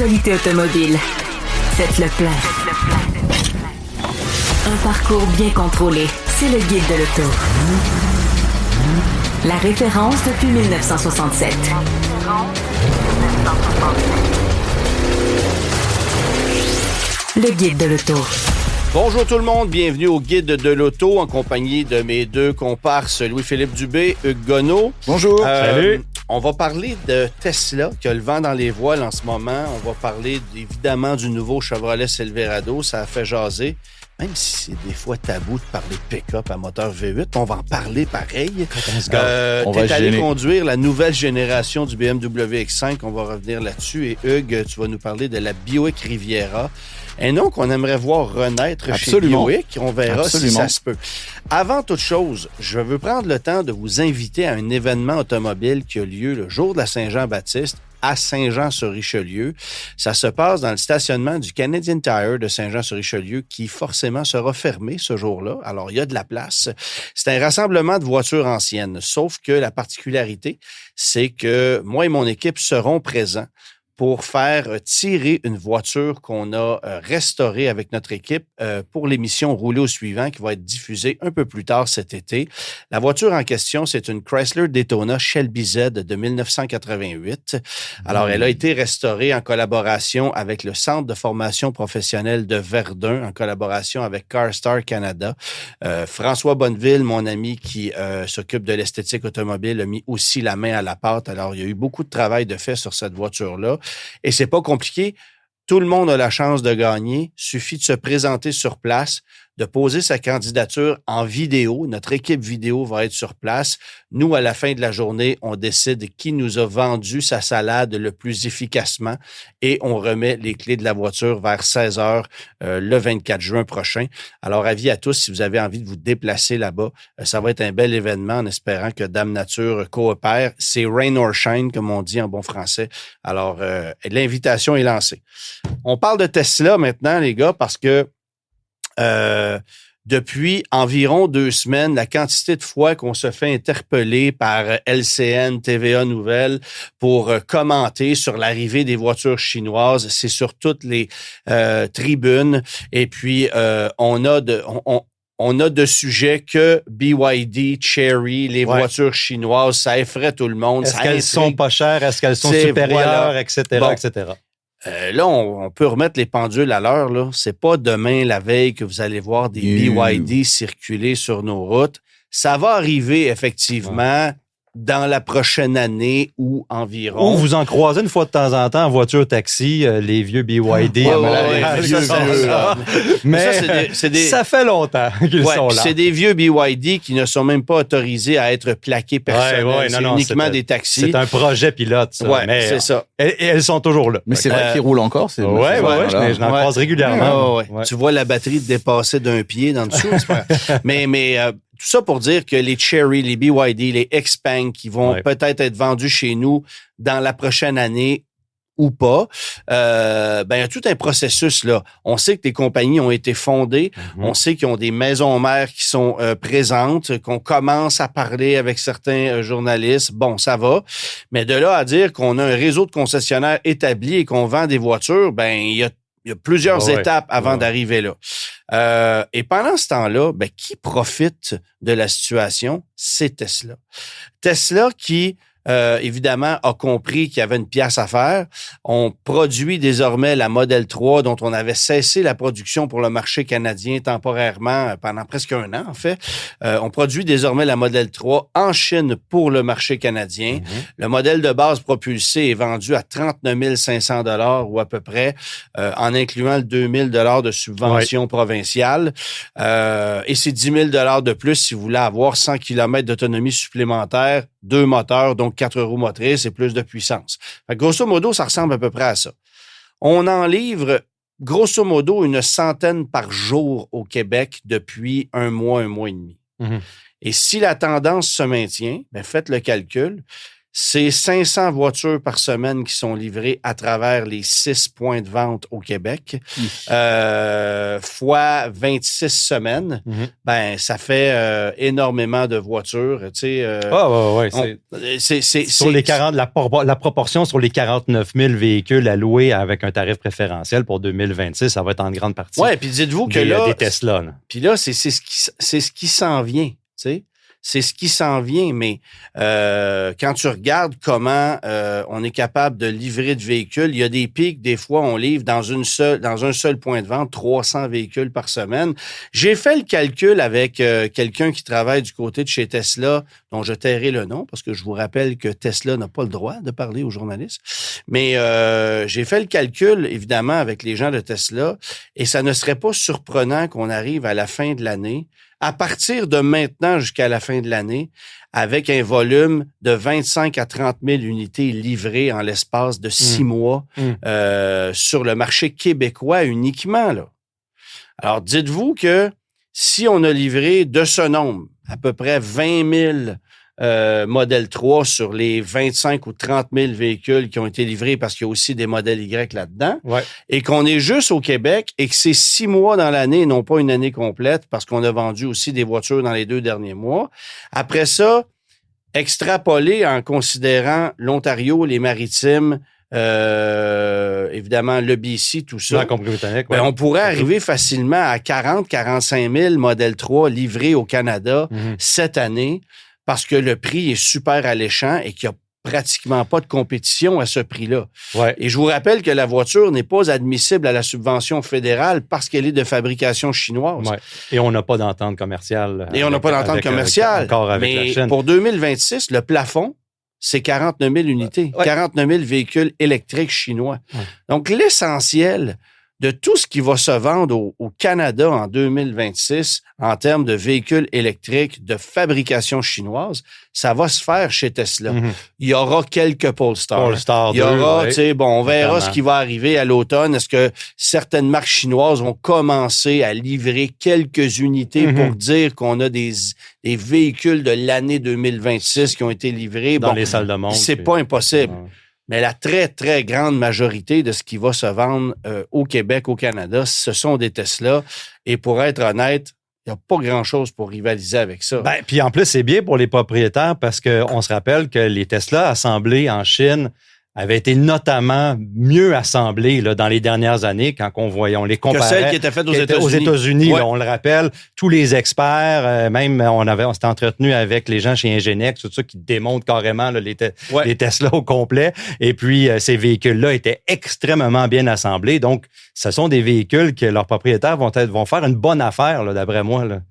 l'actualité automobile. Faites le plein. Un parcours bien contrôlé. C'est le Guide de l'auto. La référence depuis 1967. Le Guide de l'auto. Bonjour tout le monde, bienvenue au Guide de l'auto en compagnie de mes deux comparses Louis-Philippe Dubé, Hugues Gonneau. Bonjour. Salut. On va parler de Tesla qui a le vent dans les voiles en ce moment. On va parler évidemment du nouveau Chevrolet Silverado. Ça a fait jaser. Même si c'est des fois tabou de parler de pick-up à moteur V8, on va en parler pareil. T'es allé conduire la nouvelle génération du BMW X5. On va revenir là-dessus. Et Hugues, tu vas nous parler de la Buick Riviera. Un nom qu'on aimerait voir renaître chez Buick. On verra si ça se peut. Avant toute chose, je veux prendre le temps de vous inviter à un événement automobile qui a lieu le jour de la Saint-Jean-Baptiste à Saint-Jean-sur-Richelieu. Ça se passe dans le stationnement du Canadian Tire de Saint-Jean-sur-Richelieu qui forcément sera fermé ce jour-là. Alors, il y a de la place. C'est un rassemblement de voitures anciennes, sauf que la particularité, c'est que moi et mon équipe serons présents pour faire tirer une voiture qu'on a restaurée avec notre équipe pour l'émission Rouler au suivant qui va être diffusée un peu plus tard cet été. La voiture en question, c'est une Chrysler Daytona Shelby Z de 1988. Alors, elle a été restaurée en collaboration avec le Centre de formation professionnelle de Verdun, en collaboration avec CarStar Canada. François Bonneville, mon ami qui s'occupe de l'esthétique automobile, a mis aussi la main à la pâte. Alors, il y a eu beaucoup de travail de fait sur cette voiture-là. Et c'est pas compliqué. Tout le monde a la chance de gagner. Suffit de se présenter sur place, de poser sa candidature en vidéo. Notre équipe vidéo va être sur place. Nous, à la fin de la journée, on décide qui nous a vendu sa salade le plus efficacement et on remet les clés de la voiture vers 16h le 24 juin prochain. Alors, avis à tous, si vous avez envie de vous déplacer là-bas, ça va être un bel événement en espérant que Dame Nature coopère. C'est rain or shine, comme on dit en bon français. Alors, l'invitation est lancée. On parle de Tesla maintenant, les gars, parce que depuis environ 2 semaines, la quantité de fois qu'on se fait interpeller par LCN, TVA Nouvelles pour commenter sur l'arrivée des voitures chinoises, c'est sur toutes les tribunes. Et puis, on a de sujets que BYD, Chery, les voitures chinoises, ça effraie tout le monde. Est-ce qu'elles sont pas chères? Est-ce qu'elles sont supérieures, voilà. etc., bon. etc.? Là, on peut remettre les pendules à l'heure. Là. C'est pas demain, la veille, que vous allez voir des BYD circuler sur nos routes. Ça va arriver, effectivement, dans la prochaine année ou environ. Ou vous en croisez une fois de temps en temps en voiture taxi, les vieux BYD. Mais ça fait longtemps qu'ils sont là. C'est des vieux BYD qui ne sont même pas autorisés à être plaqués personnels. C'est uniquement des taxis. C'est un projet pilote, ça. Ouais, mais c'est ça. Et elles sont toujours là. Mais c'est vrai qu'ils roulent encore. Oui, je n'en croise régulièrement. Tu vois la batterie dépasser d'un pied dans le dessous. mais tout ça pour dire que les Chery, les BYD, les Xpeng qui vont peut-être être vendus chez nous dans la prochaine année ou pas, il y a tout un processus là. On sait que les compagnies ont été fondées, on sait qu'ils ont des maisons mères qui sont présentes, qu'on commence à parler avec certains journalistes. Bon, ça va. Mais de là à dire qu'on a un réseau de concessionnaires établi et qu'on vend des voitures, il y a plusieurs étapes avant d'arriver là. Et pendant ce temps-là, qui profite de la situation? C'est Tesla. Tesla qui, évidemment, a compris qu'il y avait une pièce à faire. On produit désormais la Model 3 dont on avait cessé la production pour le marché canadien temporairement pendant presque 1 an, en fait. On produit désormais la Model 3 en Chine pour le marché canadien. Le modèle de base propulsé est vendu à 39 500 $ ou à peu près, en incluant le 2 000 $ de subvention provinciale. Et c'est 10 000 $ de plus si vous voulez avoir 100 km d'autonomie supplémentaire, 2 moteurs, donc 4 roues motrices et plus de puissance. Fait que grosso modo, ça ressemble à peu près à ça. On en livre grosso modo 100 par jour au Québec depuis 1 mois et demi. Et si la tendance se maintient, faites le calcul, c'est 500 voitures par semaine qui sont livrées à travers les 6 points de vente au Québec. Fois 26 semaines, ben ça fait énormément de voitures. Tu sais, c'est sur les 40, la proportion sur les 49 000 véhicules alloués avec un tarif préférentiel pour 2026, ça va être en grande partie. Oui, puis dites-vous que là, des Tesla. Là. Puis là, c'est ce qui s'en vient. Tu sais. C'est ce qui s'en vient, mais quand tu regardes comment on est capable de livrer de véhicules, il y a des pics, des fois, on livre dans un seul point de vente 300 véhicules par semaine. J'ai fait le calcul avec quelqu'un qui travaille du côté de chez Tesla, dont je tairai le nom, parce que je vous rappelle que Tesla n'a pas le droit de parler aux journalistes. Mais j'ai fait le calcul, évidemment, avec les gens de Tesla, et ça ne serait pas surprenant qu'on arrive à la fin de l'année, à partir de maintenant jusqu'à la fin de l'année, avec un volume de 25 à 30 000 unités livrées en l'espace de 6 mois sur le marché québécois uniquement. Là. Alors, dites-vous que si on a livré de ce nombre, à peu près 20 000 Model 3 sur les 25 ou 30 000 véhicules qui ont été livrés parce qu'il y a aussi des modèles Y là-dedans, et qu'on est juste au Québec et que c'est 6 mois dans l'année et non pas une année complète parce qu'on a vendu aussi des voitures dans les 2 derniers mois. Après ça, extrapoler en considérant l'Ontario, les Maritimes, évidemment le BC, tout ça, ben, on pourrait arriver facilement à 40-45 000 Model 3 livrés au Canada cette année, parce que le prix est super alléchant et qu'il n'y a pratiquement pas de compétition à ce prix-là. Ouais. Et je vous rappelle que la voiture n'est pas admissible à la subvention fédérale parce qu'elle est de fabrication chinoise. Ouais. Et on n'a pas d'entente commerciale. Encore avec la Chine. Pour 2026, le plafond, c'est 49 000 unités, 49 000 véhicules électriques chinois. Ouais. Donc, l'essentiel de tout ce qui va se vendre au Canada en 2026 en termes de véhicules électriques de fabrication chinoise, ça va se faire chez Tesla. Il y aura quelques Polestar. Il y aura, on verra ce qui va arriver à l'automne. Est-ce que certaines marques chinoises vont commencer à livrer quelques unités pour dire qu'on a des véhicules de l'année 2026 qui ont été livrés? Dans les salles de montre. C'est pas impossible. Mais la très, très grande majorité de ce qui va se vendre au Québec, au Canada, ce sont des Tesla. Et pour être honnête, il n'y a pas grand-chose pour rivaliser avec ça. Ben, puis en plus, c'est bien pour les propriétaires parce qu'on se rappelle que les Tesla assemblés en Chine avaient été notamment mieux assemblés là, dans les dernières années quand on les comparait. Que celles qui étaient faites aux États-Unis. Là, on le rappelle, tous les experts, même on s'était entretenu avec les gens chez Ingenex, tout ça qui démontrent carrément là, les Tesla au complet. Et puis, ces véhicules-là étaient extrêmement bien assemblés. Donc, ce sont des véhicules que leurs propriétaires vont faire une bonne affaire, là, d'après moi. Là.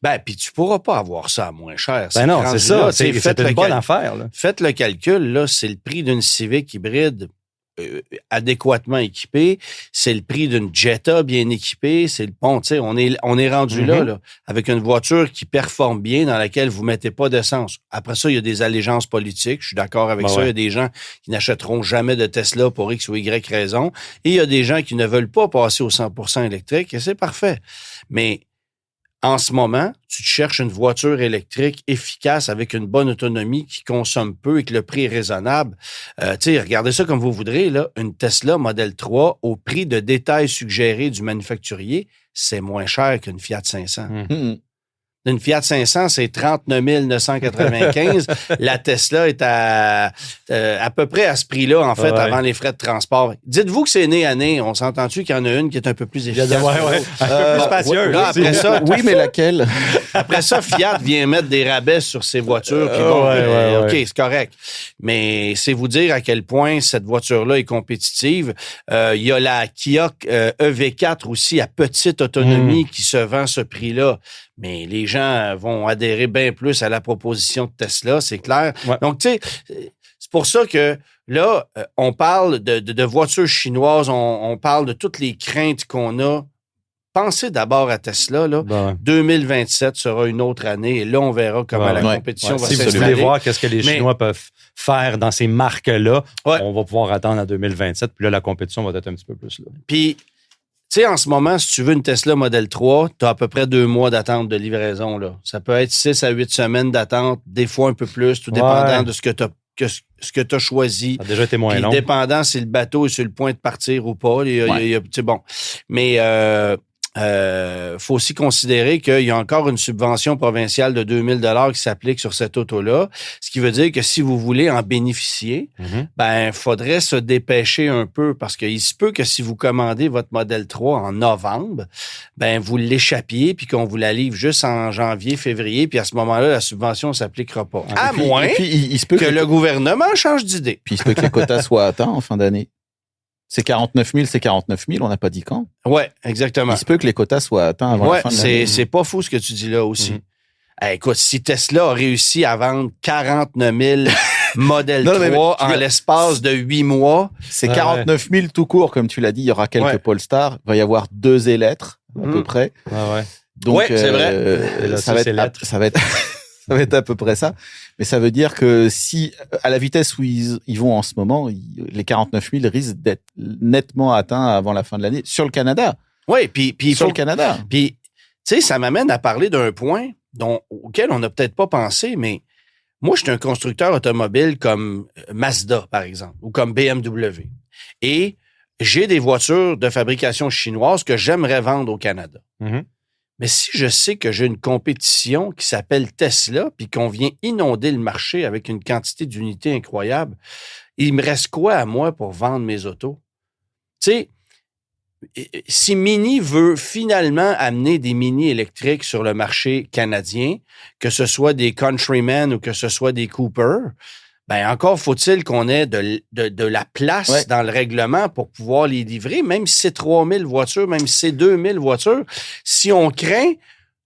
Ben, puis tu pourras pas avoir ça à moins cher. Ben non, c'est ça. C'est une bonne affaire. Là. Faites le calcul, là, c'est le prix d'une Civic hybride adéquatement équipée. C'est le prix d'une Jetta bien équipée. C'est le pont, tu sais, on est rendu là, avec une voiture qui performe bien, dans laquelle vous mettez pas d'essence. Après ça, il y a des allégeances politiques. Je suis d'accord avec ça. Il y a des gens qui n'achèteront jamais de Tesla pour X ou Y raison. Et il y a des gens qui ne veulent pas passer au 100% électrique. Et c'est parfait. Mais en ce moment, tu te cherches une voiture électrique efficace avec une bonne autonomie qui consomme peu et que le prix est raisonnable. Regardez ça comme vous voudrez, là, une Tesla Model 3 au prix de détail suggéré du manufacturier, c'est moins cher qu'une Fiat 500. Une Fiat 500, c'est 39 995. La Tesla est à peu près à ce prix-là, en fait, avant les frais de transport. Dites-vous que c'est nez à nez. On s'entend-tu qu'il y en a une qui est un peu plus efficace? Plus spacieuse. Là, après ça, oui, mais laquelle? Après ça, Fiat vient mettre des rabais sur ses voitures. OK, c'est correct. Mais c'est vous dire à quel point cette voiture-là est compétitive. Il y a la Kia EV4 aussi à petite autonomie qui se vend ce prix-là. Mais les gens vont adhérer bien plus à la proposition de Tesla, c'est clair. Ouais. Donc, tu sais, c'est pour ça que là, on parle de voitures chinoises, on parle de toutes les craintes qu'on a. Pensez d'abord à Tesla. Là. 2027 sera une autre année et là, on verra comment la compétition va s'installer. Si vous voulez voir qu'est-ce que les Chinois peuvent faire dans ces marques-là, on va pouvoir attendre à 2027. Puis là, la compétition va être un petit peu plus là. Puis, tu sais, en ce moment, si tu veux une Tesla Model 3, tu as à peu près 2 mois d'attente de livraison. Là. Ça peut être 6 à 8 semaines d'attente, des fois un peu plus, tout dépendant de ce que tu as. ce que tu as choisi. Ça a déjà été moins long. Dépendant si le bateau est sur le point de partir ou pas. C'est bon. Mais faut aussi considérer qu'il y a encore une subvention provinciale de 2000 $ qui s'applique sur cette auto-là. Ce qui veut dire que si vous voulez en bénéficier, ben, faudrait se dépêcher un peu parce qu'il se peut que si vous commandez votre Model 3 en novembre, ben, vous l'échappiez puis qu'on vous la livre juste en janvier, février, puis à ce moment-là, la subvention ne s'appliquera pas. À moins il se peut que le gouvernement change d'idée. Puis il se peut que les quotas soient atteints en fin d'année. C'est 49 000, on n'a pas dit quand. Oui, exactement. Il se peut que les quotas soient atteints avant la fin de l'année. C'est pas fou ce que tu dis là aussi. Écoute, si Tesla a réussi à vendre 49 000 Model 3 en l'espace de 8 mois... C'est 49 000 tout court, comme tu l'as dit. Il y aura quelques Polestar. Il va y avoir 2 électres, à peu près. Donc, c'est vrai. Ça va être à peu près ça. Mais ça veut dire que si, à la vitesse où ils vont en ce moment, les 49 000 risquent d'être nettement atteints avant la fin de l'année sur le Canada. Oui, puis sur le Canada. Puis, tu sais, ça m'amène à parler d'un point auquel on n'a peut-être pas pensé, mais moi, je suis un constructeur automobile comme Mazda, par exemple, ou comme BMW. Et j'ai des voitures de fabrication chinoise que j'aimerais vendre au Canada. Mais si je sais que j'ai une compétition qui s'appelle Tesla, puis qu'on vient inonder le marché avec une quantité d'unités incroyable, il me reste quoi à moi pour vendre mes autos? Tu sais, si Mini veut finalement amener des Mini électriques sur le marché canadien, que ce soit des Countryman ou que ce soit des Cooper, ben encore faut-il qu'on ait de la place dans le règlement pour pouvoir les livrer, même si c'est 3000 voitures, même si c'est 2000 voitures. Si on craint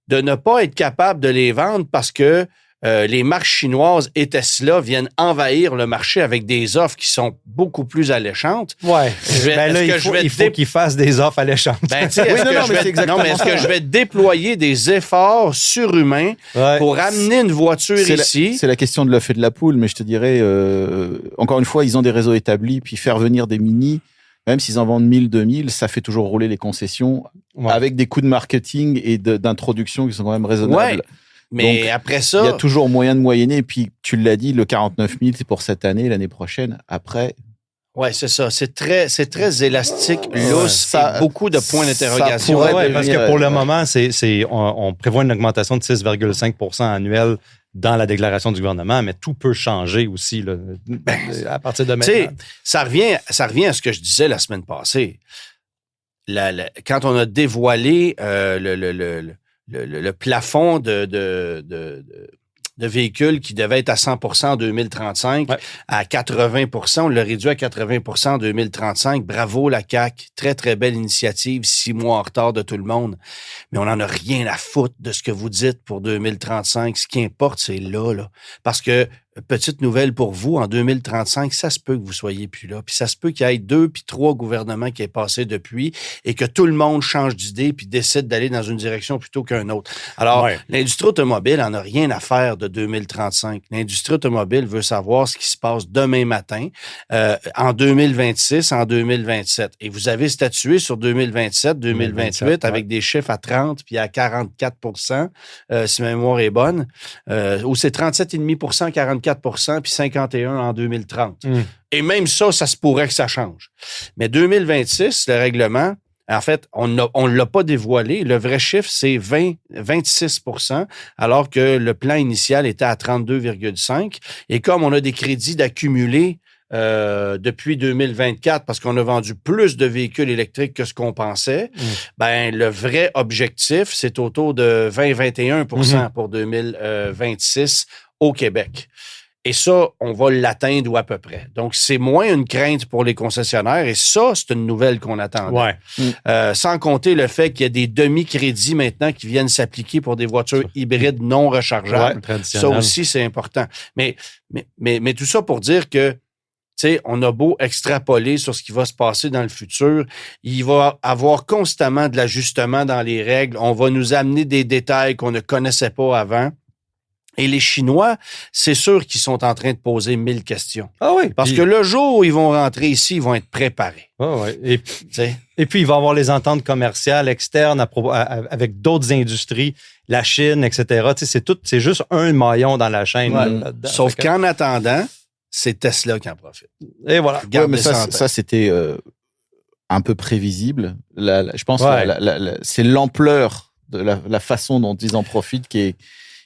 de ne pas être capable de les vendre parce que les marques chinoises et Tesla viennent envahir le marché avec des offres qui sont beaucoup plus alléchantes. Ouais. Il faut qu'ils fassent des offres alléchantes. Ben, est-ce que je vais déployer des efforts surhumains pour amener une voiture ici? C'est la question de l'œuf et de la poule, mais je te dirais, encore une fois, ils ont des réseaux établis, puis faire venir des Mini, même s'ils en vendent 1000, 2000, ça fait toujours rouler les concessions avec des coûts de marketing et d'introduction qui sont quand même raisonnables. Mais donc, après ça... Il y a toujours moyen de moyenner. Et puis, tu l'as dit, le 49 000, c'est pour cette année, l'année prochaine. Après... Oui, c'est ça. C'est très élastique, lousse, beaucoup de points d'interrogation. Parce que pour le moment, on prévoit une augmentation de 6,5 % annuelle dans la déclaration du gouvernement, mais tout peut changer aussi là, à partir de maintenant. Ça revient à ce que je disais la semaine passée. Quand on a dévoilé le plafond de véhicules qui devait être à 100% en 2035 à 80%. On l'a réduit à 80% en 2035. Bravo la CAQ. Très, très belle initiative. 6 mois en retard de tout le monde. Mais on n'en a rien à foutre de ce que vous dites pour 2035. Ce qui importe, c'est là. Parce que, petite nouvelle pour vous, en 2035, ça se peut que vous soyez plus là. Puis ça se peut qu'il y ait 2 puis 3 gouvernements qui aient passé depuis et que tout le monde change d'idée puis décide d'aller dans une direction plutôt qu'une autre. Alors, l'industrie automobile n'en a rien à faire de 2035. L'industrie automobile veut savoir ce qui se passe demain matin, en 2026, en 2027. Et vous avez statué sur 2027, 2028 avec des chiffres à 30 puis à 44 %, si ma mémoire est bonne, ou c'est 37,5 %, 44 % puis 51 en 2030. Et même ça se pourrait que ça change. Mais 2026, le règlement, en fait, on ne l'a pas dévoilé. Le vrai chiffre, c'est 26 %, alors que le plan initial était à 32,5 %. Et comme on a des crédits d'accumuler depuis 2024, parce qu'on a vendu plus de véhicules électriques que ce qu'on pensait, ben le vrai objectif, c'est autour de 20-21 % pour 2026 au Québec. Et ça, on va l'atteindre ou à peu près. Donc, c'est moins une crainte pour les concessionnaires. Et ça, c'est une nouvelle qu'on attendait. Sans compter le fait qu'il y a des demi-crédits maintenant qui viennent s'appliquer pour des voitures hybrides non rechargeables. Ça aussi, c'est important. Mais tout ça pour dire que, tu sais, on a beau extrapoler sur ce qui va se passer dans le futur, il va avoir constamment de l'ajustement dans les règles. On va nous amener des détails qu'on ne connaissait pas avant. Et les Chinois, c'est sûr qu'ils sont en train de poser 1000 questions. Ah oui. Parce que le jour où ils vont rentrer ici, ils vont être préparés. Ah oui. Et puis, il va y avoir les ententes commerciales externes avec d'autres industries, la Chine, etc. C'est juste un maillon dans la chaîne. Sauf qu'en attendant, c'est Tesla qui en profite. Et voilà. Mais ça c'était un peu prévisible. Je pense que c'est l'ampleur de la façon dont ils en profitent qui est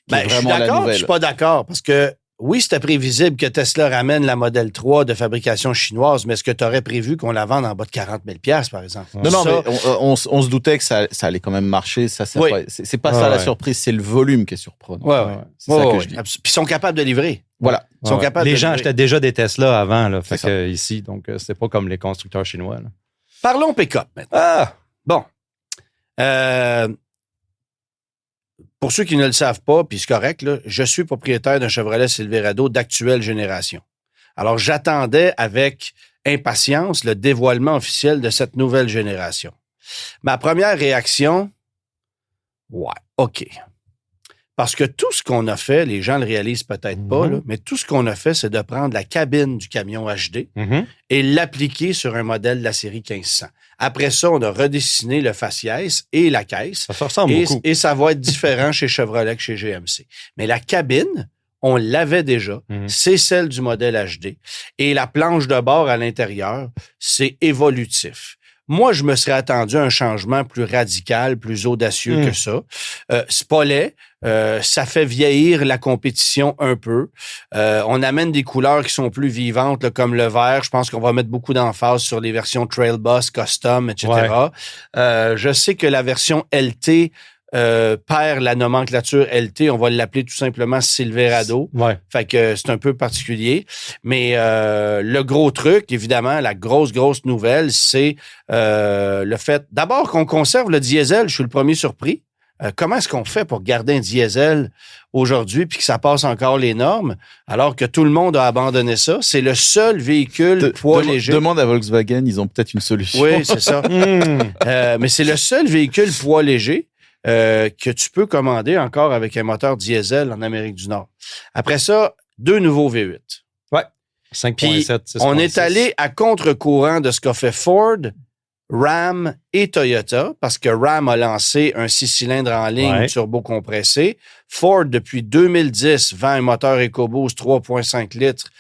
vraiment la nouvelle. Je suis pas d'accord parce que oui, c'était prévisible que Tesla ramène la Model 3 de fabrication chinoise, mais est-ce que tu aurais prévu qu'on la vende en bas de 40 000 $, par exemple? Non, mais on se doutait que ça allait quand même marcher. Oui. C'est pas ça la surprise, c'est le volume qui est surprenant. C'est ça que je dis. Puis ils sont capables de livrer. Voilà. Les gens achetaient déjà des Tesla avant, là, fait que ici, donc c'est pas comme les constructeurs chinois. Là. Parlons pick-up maintenant. Bon. Pour ceux qui ne le savent pas, puis c'est correct, là, je suis propriétaire d'un Chevrolet Silverado d'actuelle génération. Alors, j'attendais avec impatience le dévoilement officiel de cette nouvelle génération. Ma première réaction, OK. Parce que tout ce qu'on a fait, les gens le réalisent peut-être pas, là, mais tout ce qu'on a fait, c'est de prendre la cabine du camion HD et l'appliquer sur un modèle de la série 1500. Après ça, on a redessiné le faciès et la caisse. Ça ressemble beaucoup. Et ça va être différent chez Chevrolet que chez GMC. Mais la cabine, on l'avait déjà. C'est celle du modèle HD. Et la planche de bord à l'intérieur, c'est évolutif. Moi, je me serais attendu à un changement plus radical, plus audacieux que ça. C'est pas laid. Ça fait vieillir la compétition un peu. On amène des couleurs qui sont plus vivantes, là, comme le vert. Je pense qu'on va mettre beaucoup d'emphase sur les versions Trail Boss, Custom, etc. Je sais que la version LT perd la nomenclature LT. On va l'appeler tout simplement Silverado. Fait que c'est un peu particulier. Mais le gros truc, évidemment, la grosse nouvelle, c'est le fait, d'abord, qu'on conserve le diesel. Je suis le premier surpris. Comment est-ce qu'on fait pour garder un diesel aujourd'hui puis que ça passe encore les normes alors que tout le monde a abandonné ça? C'est le seul véhicule poids léger. Demande à Volkswagen, ils ont peut-être une solution. Oui, c'est ça. Mais c'est le seul véhicule poids léger que tu peux commander encore avec un moteur diesel en Amérique du Nord. Après ça, 2 nouveaux V8. 5.7, 6.6. On est allé à contre-courant de ce qu'a fait Ford, Ram et Toyota, parce que Ram a lancé un 6 cylindres en ligne turbo-compressé. Ford, depuis 2010, vend un moteur EcoBoost 3.5 litres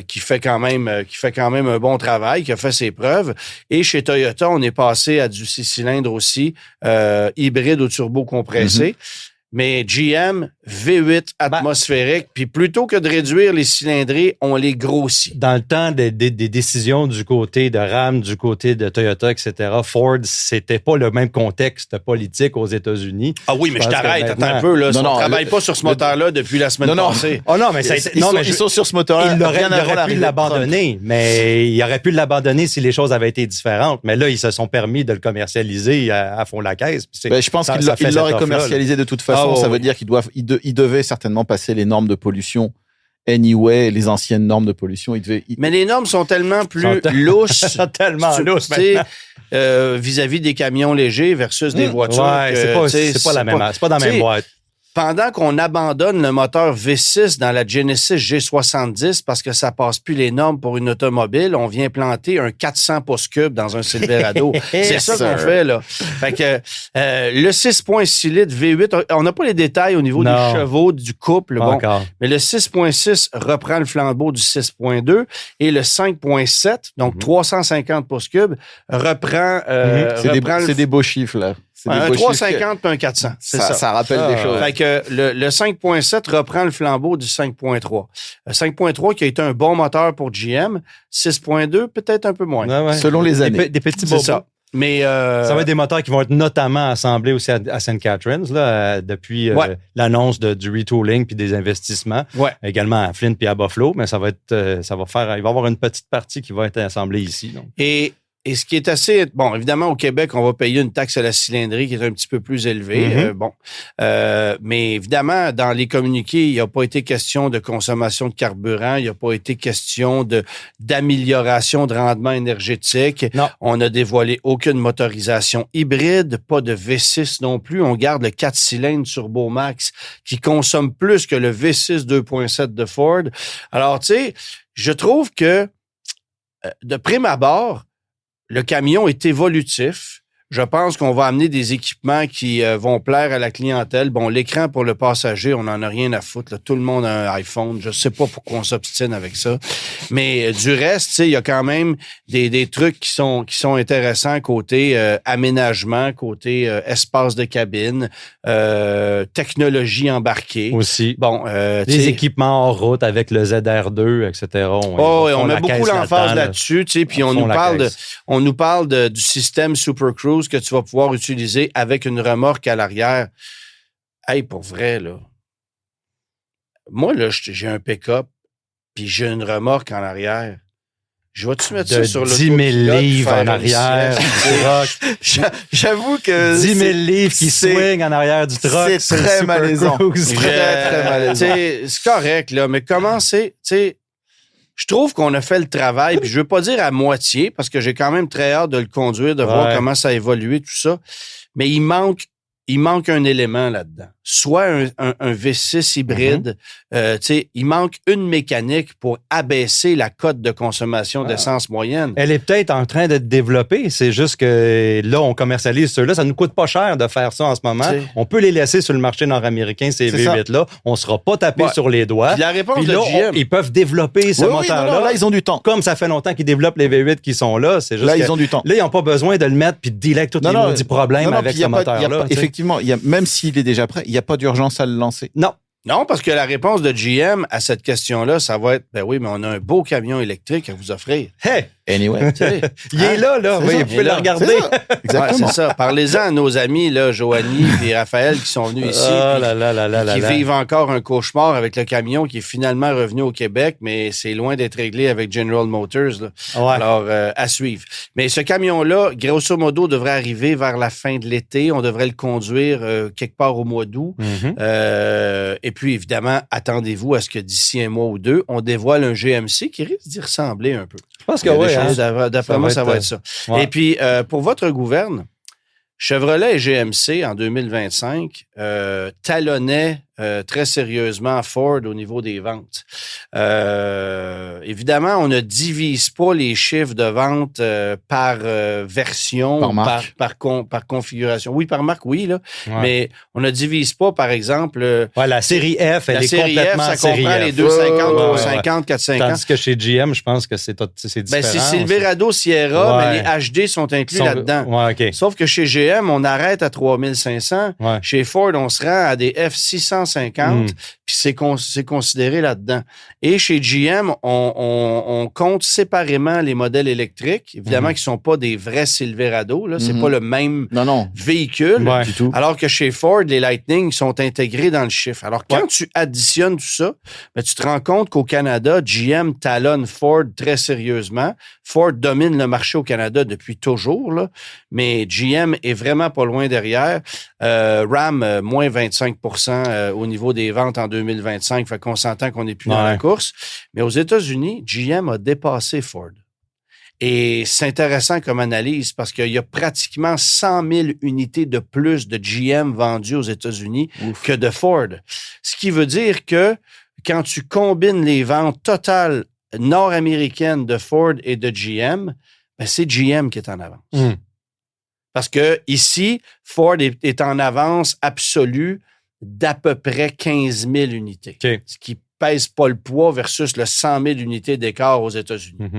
qui fait quand même un bon travail, qui a fait ses preuves. Et chez Toyota, on est passé à du 6 cylindres aussi, hybride au turbo-compressé. Mais GM, V8 atmosphérique, puis plutôt que de réduire les cylindrées, on les grossit. Dans le temps des décisions du côté de Ram, du côté de Toyota, etc., Ford, c'était pas le même contexte politique aux États-Unis. Ah oui, mais je t'arrête, attends un peu. Là, on ne travaille pas sur ce moteur-là depuis la semaine passée. Oh non, mais ils sont sur ce moteur-là. Il aurait pu l'abandonner, mais il aurait pu l'abandonner si les choses avaient été différentes. Mais là, ils se sont permis de le commercialiser à fond la caisse. Je pense qu'il l'aurait commercialisé de toute façon. Ça veut dire qu'ils devaient certainement passer les normes de pollution anyway, les anciennes normes de pollution. Mais les normes sont tellement plus lousses. lousses. Vis-à-vis des camions légers versus des voitures. C'est pas la même. C'est pas dans la même boîte. Pendant qu'on abandonne le moteur V6 dans la Genesis G70 parce que ça passe plus les normes pour une automobile, on vient planter un 400 pouces cubes dans un Silverado. C'est ça qu'on fait, là. Fait que le 6.6 litres V8, on n'a pas les détails au niveau des chevaux, du couple. Mais le 6.6 reprend le flambeau du 6.2 et le 5.7, donc 350 pouces cubes, reprend... c'est des beaux chiffres, là. Un 350 puis un 400. Ça rappelle des choses. Fait que le 5.7 reprend le flambeau du 5.3. 5.3 qui a été un bon moteur pour GM. 6.2, peut-être un peu moins. Selon les années. Des petits bobos. Ça. Mais ça va être des moteurs qui vont être notamment assemblés aussi à St. Catharines là, depuis l'annonce du retooling puis des investissements. Également à Flint puis à Buffalo, mais il va y avoir une petite partie qui va être assemblée ici. Donc. Et ce qui est assez... Bon, évidemment, au Québec, on va payer une taxe à la cylindrée qui est un petit peu plus élevée. Mais évidemment, dans les communiqués, il n'y a pas été question de consommation de carburant. Il n'y a pas été question d'amélioration de rendement énergétique. Non. On n'a dévoilé aucune motorisation hybride, pas de V6 non plus. On garde le 4 cylindres Turbo Max qui consomme plus que le V6 2.7 de Ford. Alors, tu sais, je trouve que de prime abord, le camion est évolutif. Je pense qu'on va amener des équipements qui vont plaire à la clientèle. Bon, l'écran pour le passager, on n'en a rien à foutre. Là. Tout le monde a un iPhone. Je sais pas pourquoi on s'obstine avec ça. Mais du reste, tu sais, il y a quand même des trucs qui sont intéressants côté aménagement, côté espace de cabine, technologie embarquée. Aussi. Bon, des équipements hors route avec le ZR2, etc. On met beaucoup l'emphase là-dessus, tu sais, puis on nous parle du système Super Cruise que tu vas pouvoir utiliser avec une remorque à l'arrière. Hey, pour vrai, là. Moi, là, j'ai un pick-up, puis j'ai une remorque en arrière. Je vais-tu mettre ça sur le 10 000 livres en arrière du truck. J'avoue que 10 000 livres qui swing en arrière du truck. C'est très malaisant. Très malaisant. C'est correct, là, mais comment c'est... Je trouve qu'on a fait le travail, puis je veux pas dire à moitié, parce que j'ai quand même très hâte de le conduire, de voir comment ça a évolué, tout ça. Mais il manque un élément là-dedans. Soit un V6 hybride. Il manque une mécanique pour abaisser la cote de consommation d'essence moyenne. Elle est peut-être en train d'être développée. C'est juste que là, on commercialise ceux-là. Ça nous coûte pas cher de faire ça en ce moment. On peut les laisser sur le marché nord-américain, ces V8-là. On sera pas tapé sur les doigts. Puis la réponse Puis de là, GM. ils peuvent développer ce moteur-là. Là, ils ont du temps. Comme ça fait longtemps qu'ils développent les V8 qui sont là. C'est juste là, ils ont du temps. Là, ils n'ont pas besoin de le mettre puis de dealer avec tous les maudits problèmes avec ce moteur-là. Effectivement, même s'il est déjà prêt, il n'y a pas d'urgence à le lancer. Non, parce que la réponse de GM à cette question-là, ça va être, ben oui, mais on a un beau camion électrique à vous offrir. Hey! Anyway. Il est là. Oui, vous pouvez le regarder. Exactement. C'est ça. Parlez-en à nos amis, là, Joanie et Raphaël, qui sont venus ici. Qui vivent encore un cauchemar avec le camion qui est finalement revenu au Québec, mais c'est loin d'être réglé avec General Motors. Là. Ouais. Alors, à suivre. Mais ce camion-là, grosso modo, devrait arriver vers la fin de l'été. On devrait le conduire quelque part au mois d'août. Et puis, évidemment, attendez-vous à ce que d'ici un mois ou deux, on dévoile un GMC qui risque d'y ressembler un peu. Je pense que oui. D'après moi, ça va être ça. Ouais. Et puis, pour votre gouverne, Chevrolet et GMC, en 2025, talonnaient très sérieusement Ford au niveau des ventes. Évidemment, on ne divise pas les chiffres de vente par version, par configuration. Oui, par marque, oui, là. Ouais. Mais on ne divise pas, par exemple... la série F, elle est complètement F, ça comprend les 250, 350, 450. Tandis que chez GM, je pense que c'est différent. Ben, c'est Silverado, Sierra, mais les HD sont inclus là-dedans. Ouais, okay. Sauf que chez GM, on arrête à 3500. Ouais. Chez Ford, on se rend à des F650. Puis c'est considéré là-dedans. Et chez GM, on compte séparément les modèles électriques, évidemment, qui ne sont pas des vrais Silverado. Là, c'est pas le même véhicule. Ouais, du tout. Alors que chez Ford, les Lightning sont intégrés dans le chiffre. Alors, quand tu additionnes tout ça, ben, tu te rends compte qu'au Canada, GM talonne Ford très sérieusement. Ford domine le marché au Canada depuis toujours, là, mais GM est vraiment pas loin derrière. Ram, moins 25% au niveau des ventes en 2025, fait qu'on s'entend qu'on n'est plus dans la course. Mais aux États-Unis, GM a dépassé Ford. Et c'est intéressant comme analyse parce qu'il y a pratiquement 100 000 unités de plus de GM vendues aux États-Unis que de Ford. Ce qui veut dire que quand tu combines les ventes totales nord-américaines de Ford et de GM, ben c'est GM qui est en avance. Parce que ici, Ford est en avance absolue d'à peu près 15 000 unités. Okay. Ce qui pèse pas le poids versus le 100 000 unités d'écart aux États-Unis.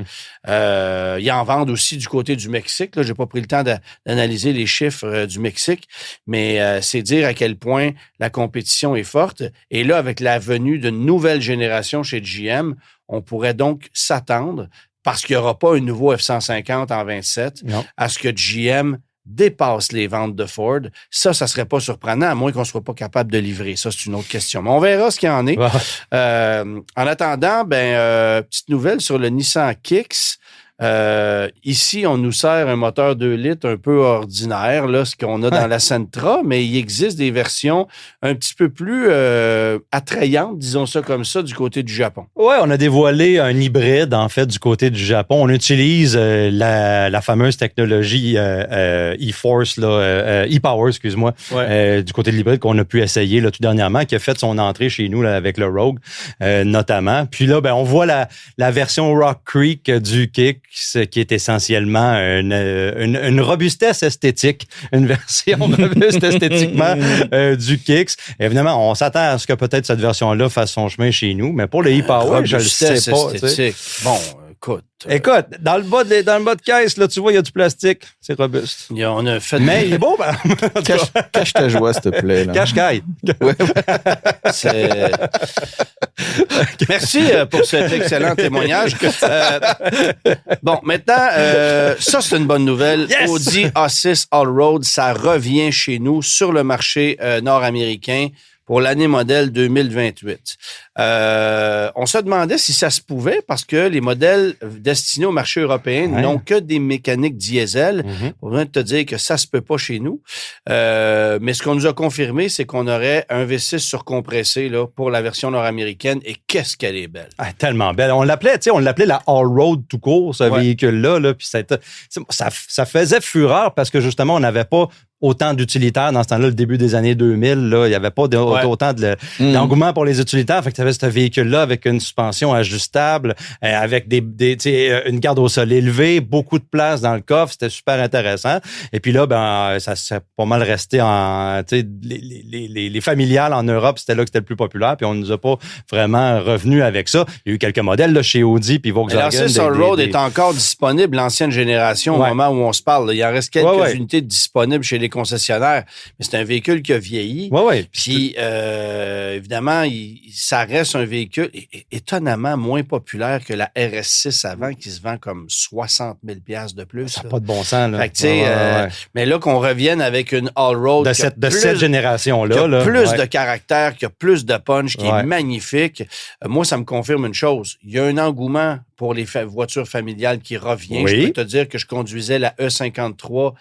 Ils en vendent aussi du côté du Mexique. Je n'ai pas pris le temps d'analyser les chiffres du Mexique, mais c'est dire à quel point la compétition est forte. Et là, avec la venue d'une nouvelle génération chez GM, on pourrait donc s'attendre, parce qu'il n'y aura pas un nouveau F-150 en 27, à ce que GM dépasse les ventes de Ford. Ça serait pas surprenant, à moins qu'on ne soit pas capable de livrer. Ça, c'est une autre question. Mais on verra ce qu'il y en est. En attendant, petite nouvelle sur le Nissan Kicks. Ici, on nous sert un moteur 2 litres un peu ordinaire, là, ce qu'on a dans la Sentra, mais il existe des versions un petit peu plus attrayantes, disons ça comme ça, du côté du Japon. Oui, on a dévoilé un hybride, en fait, du côté du Japon. On utilise la fameuse technologie e-Force, e-Power, excuse-moi, du côté de l'hybride qu'on a pu essayer là, tout dernièrement, qui a fait son entrée chez nous là, avec le Rogue, notamment. Puis là, on voit la version Rock Creek du Kick, qui est essentiellement une robustesse esthétique, une version robuste esthétiquement du Kicks. Évidemment, on s'attend à ce que peut-être cette version-là fasse son chemin chez nous, mais pour le e-Power, je le sais pas. Esthétique. Bon, écoute, dans le bas de caisse, là, tu vois, il y a du plastique. C'est robuste. On a fait mais il est beau, ben. Cache ta joie, s'il te plaît. Là. Cache-caille. Merci pour cet excellent témoignage. Bon, maintenant, ça, c'est une bonne nouvelle. Yes! Audi A6 Allroad, ça revient chez nous sur le marché nord-américain pour l'année modèle 2028. On se demandait si ça se pouvait parce que les modèles destinés au marché européen n'ont que des mécaniques diesel. On vient de te dire que ça se peut pas chez nous. Mais ce qu'on nous a confirmé, c'est qu'on aurait un V6 surcompressé là, pour la version nord-américaine. Et qu'est-ce qu'elle est belle! Ah, tellement belle. On l'appelait la Allroad tout court, ce véhicule-là. Là, puis ça faisait fureur parce que justement, on n'avait pas autant d'utilitaires dans ce temps-là, le début des années 2000. Là, il n'y avait pas autant d'engouement pour les utilitaires. Fait que tu avais ce véhicule-là avec une suspension ajustable, avec une garde au sol élevée, beaucoup de place dans le coffre. C'était super intéressant. Et puis là, ça s'est pas mal resté en... Les familiales en Europe, c'était là que c'était le plus populaire. Puis on ne nous a pas vraiment revenu avec ça. Il y a eu quelques modèles là, chez Audi puis Volkswagen. L'A6 Allroad est encore disponible, l'ancienne génération, au moment où on se parle. Là. Il en reste quelques unités disponibles chez les concessionnaires, mais c'est un véhicule qui a vieilli. Puis, évidemment, ça reste un véhicule étonnamment moins populaire que la RS6 avant, qui se vend comme 60 000 $. De plus. Ça n'a pas de bon sens. Là. Fait que, mais là, qu'on revienne avec une Allroad de cette génération-là. Qui a plus de caractère, qui a plus de punch, qui est magnifique. Moi, ça me confirme une chose. Il y a un engouement pour les voitures familiales qui revient. Je peux te dire que je conduisais la E53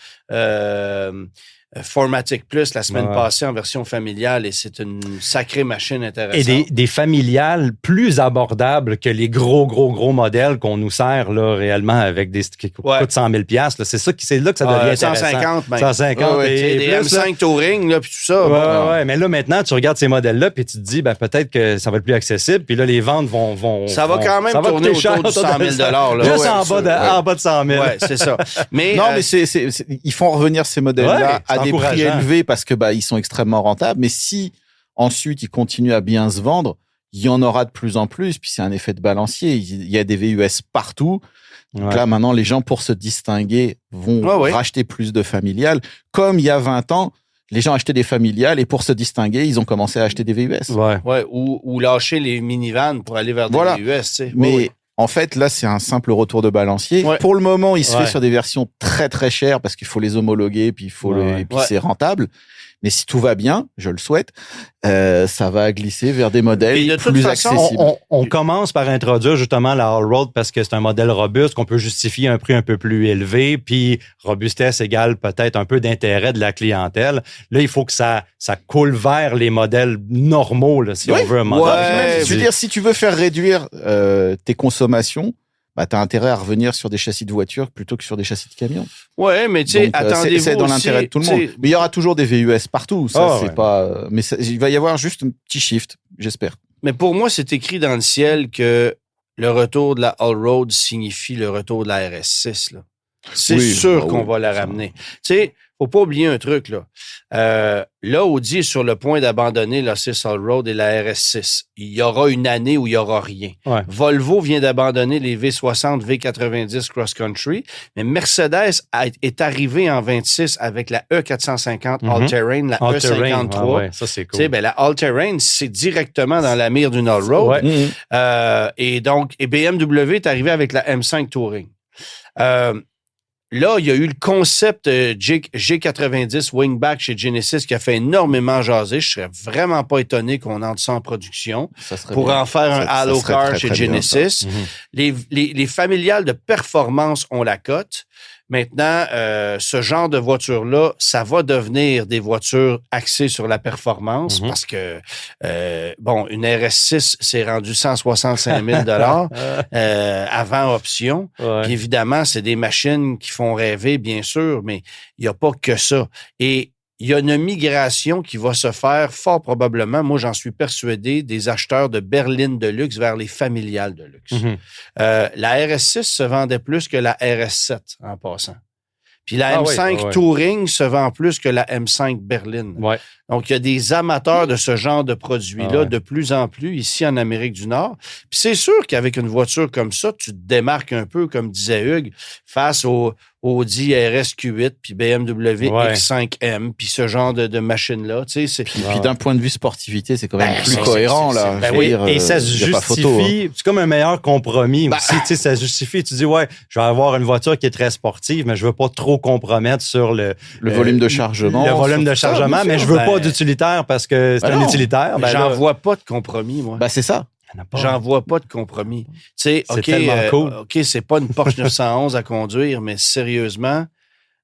Formatic Plus la semaine passée en version familiale et c'est une sacrée machine intéressante. Et des familiales plus abordables que les gros modèles qu'on nous sert là, réellement avec des qui coûtent 100 000 $. C'est là que ça devient intéressant. 150 même. 150 et des plus, M5 Touring là, puis tout ça. Mais là, maintenant, tu regardes ces modèles-là puis tu te dis, peut-être que ça va être plus accessible. Puis là, les ventes vont ça va quand même tourner autour du 100 000 $. Juste en bas de 100 000. Oui, c'est ça. Mais, non, mais ils font revenir ces modèles-là à des prix élevés parce que ils sont extrêmement rentables. Mais si ensuite ils continuent à bien se vendre, il y en aura de plus en plus. Puis c'est un effet de balancier. Il y a des VUS partout. Donc là, maintenant, les gens, pour se distinguer, vont racheter plus de familiales. Comme il y a 20 ans, les gens achetaient des familiales et pour se distinguer, ils ont commencé à acheter des VUS. Ou lâcher les minivans pour aller vers des VUS. Tu sais. Mais en fait, là, c'est un simple retour de balancier. Pour le moment, il se fait sur des versions très, très chères parce qu'il faut les homologuer, puis puis c'est rentable. Mais si tout va bien, je le souhaite, ça va glisser vers des modèles plus accessibles. On commence par introduire justement la Allroad parce que c'est un modèle robuste, qu'on peut justifier un prix un peu plus élevé, puis robustesse égale peut-être un peu d'intérêt de la clientèle. Là, il faut que ça coule vers les modèles normaux, là, si on veut un modèle. Je veux dire, si tu veux faire réduire tes consommations, tu as intérêt à revenir sur des châssis de voiture plutôt que sur des châssis de camion. Ouais, mais tu sais, attendez-vous c'est dans l'intérêt de tout le monde. Mais il y aura toujours des VUS partout. Ça, c'est pas. Mais il va y avoir juste un petit shift, j'espère. Mais pour moi, c'est écrit dans le ciel que le retour de la Allroad signifie le retour de la RS6. Là. C'est sûr qu'on va la ramener. Tu sais, faut pas oublier un truc, là. Là, Audi est sur le point d'abandonner la 6 Allroad et la RS6. Il y aura une année où il n'y aura rien. Volvo vient d'abandonner les V60, V90 Cross Country, mais Mercedes est arrivé en 26 avec la E450 All-Terrain, la E53. Ça, c'est cool. La All-Terrain, c'est directement dans la mire d'une Allroad. Et donc, BMW est arrivé avec la M5 Touring. Là, il y a eu le concept G90 Wingback chez Genesis qui a fait énormément jaser. Je serais vraiment pas étonné qu'on entre ça en production pour en faire un Halo Car chez Genesis. Les familiales de performance ont la cote. Maintenant, ce genre de voiture-là, ça va devenir des voitures axées sur la performance parce que, une RS6 s'est rendue 165 000 $ avant option. Puis évidemment, c'est des machines qui font rêver, bien sûr, mais il n'y a pas que ça. Et il y a une migration qui va se faire fort probablement, moi j'en suis persuadé, des acheteurs de berlines de luxe vers les familiales de luxe. La RS6 se vendait plus que la RS7 en passant. Puis la M5 Touring se vend plus que la M5 berline. Ouais. Donc, il y a des amateurs de ce genre de produits-là de plus en plus ici en Amérique du Nord. Puis c'est sûr qu'avec une voiture comme ça, tu te démarques un peu, comme disait Hugues, face au Audi RS Q8, puis BMW X5M, puis ce genre de machine-là. Tu sais, puis d'un point de vue sportivité, c'est quand même plus cohérent. Là. Et ça se justifie. C'est comme un meilleur compromis aussi. Tu sais, ça justifie. Tu dis, je vais avoir une voiture qui est très sportive, mais je veux pas trop compromettre sur le volume de chargement. Le volume de chargement, mais je veux pas d'utilitaire parce que c'est un utilitaire. J'en vois pas de compromis, moi. C'est ça. J'en vois pas de compromis. Tu sais, OK, c'est pas une Porsche 911 à conduire, mais sérieusement,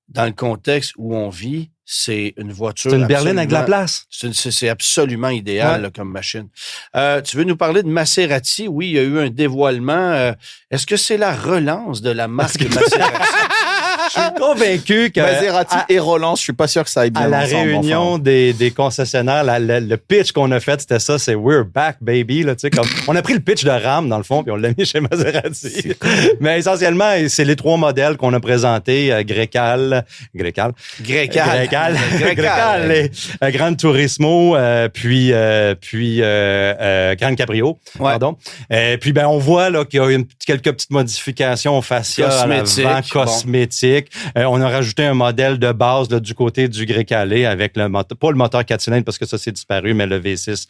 dans le contexte où on vit, c'est une voiture. C'est une berline avec de la place. C'est absolument idéal là, comme machine. Tu veux nous parler de Maserati? Oui, il y a eu un dévoilement. Est-ce que c'est la relance de la marque Maserati? Je suis convaincu que Maserati et relance, je suis pas sûr que ça aille bien à la ensemble, réunion des concessionnaires, le pitch qu'on a fait, c'était ça, c'est We're back, baby. Là, comme, on a pris le pitch de RAM, dans le fond, puis on l'a mis chez Maserati. Mais essentiellement, c'est les 3 modèles qu'on a présentés, Grécal, Gran Turismo, puis Gran Cabrio, pardon. Puis on voit là qu'il y a quelques petites modifications au fascia à l'avant, cosmétiques. On a rajouté un modèle de base là, du côté du Grécalé avec le moteur, pas le moteur 4 cylindres parce que ça c'est disparu, mais le V6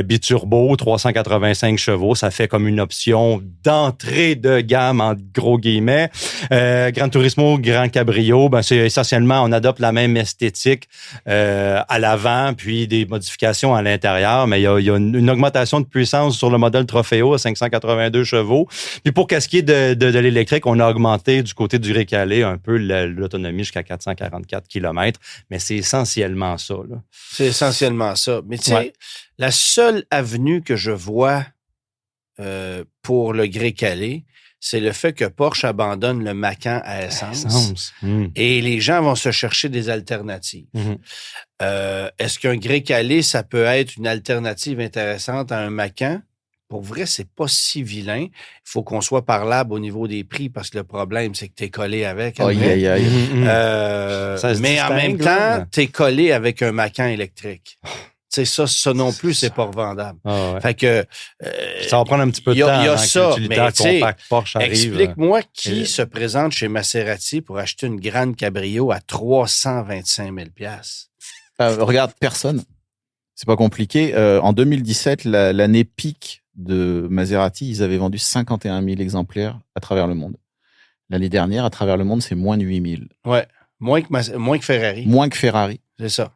biturbo, 385 chevaux. Ça fait comme une option d'entrée de gamme, en gros guillemets. Gran Turismo, Gran Cabrio, c'est essentiellement, on adopte la même esthétique à l'avant, puis des modifications à l'intérieur, mais il y a une augmentation de puissance sur le modèle Trofeo à 582 chevaux. Puis pour ce qui est de l'électrique, on a augmenté du côté du Grécalé un peu l'autonomie jusqu'à 444 km, mais c'est essentiellement ça. Là. C'est essentiellement ça. Mais tu sais, la seule avenue que je vois pour le Grécalé, c'est le fait que Porsche abandonne le Macan à essence. Et les gens vont se chercher des alternatives. Est-ce qu'un Grécalé, ça peut être une alternative intéressante à un Macan? Pour vrai, c'est pas si vilain. Il faut qu'on soit parlable au niveau des prix parce que le problème, c'est que t'es collé avec. Mais en même temps, t'es collé avec un Macan électrique. Tu sais, ça non plus, c'est pas revendable. Fait que... ça va prendre un petit peu de temps. Il y a ça, mais compact Porsche arrive. Explique-moi qui se présente chez Maserati pour acheter une grande Cabrio à 325 000 $. Regarde, personne. C'est pas compliqué. En 2017, l'année pic de Maserati, ils avaient vendu 51 000 exemplaires à travers le monde. L'année dernière, à travers le monde, c'est moins de 8 000. Ouais, moins que Ferrari. Moins que Ferrari. C'est ça.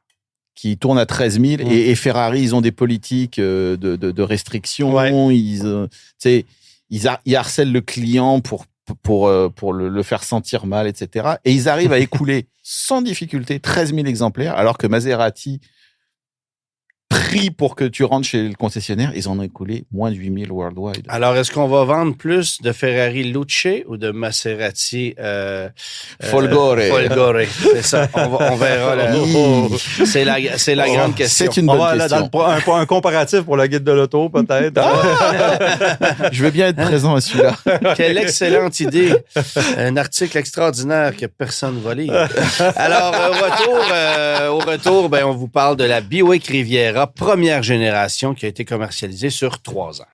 Qui tourne à 13 000. Et Ferrari, ils ont des politiques de restrictions. Ouais. Ils harcèlent le client pour le faire sentir mal, etc. Et ils arrivent à écouler sans difficulté 13 000 exemplaires, alors que Maserati... prix pour que tu rentres chez le concessionnaire, ils en ont écoulé moins de 8 000 worldwide. Alors, est-ce qu'on va vendre plus de Ferrari Luce ou de Maserati Folgore? Folgore, c'est ça. On verra. C'est la grande question. C'est une bonne question. Dans un comparatif pour le guide de l'auto, peut-être. Je veux bien être présent à celui-là. Quelle excellente idée. Un article extraordinaire que personne ne va lire. Alors, au retour, on vous parle de la Buick Riviera première génération qui a été commercialisée sur 3 ans.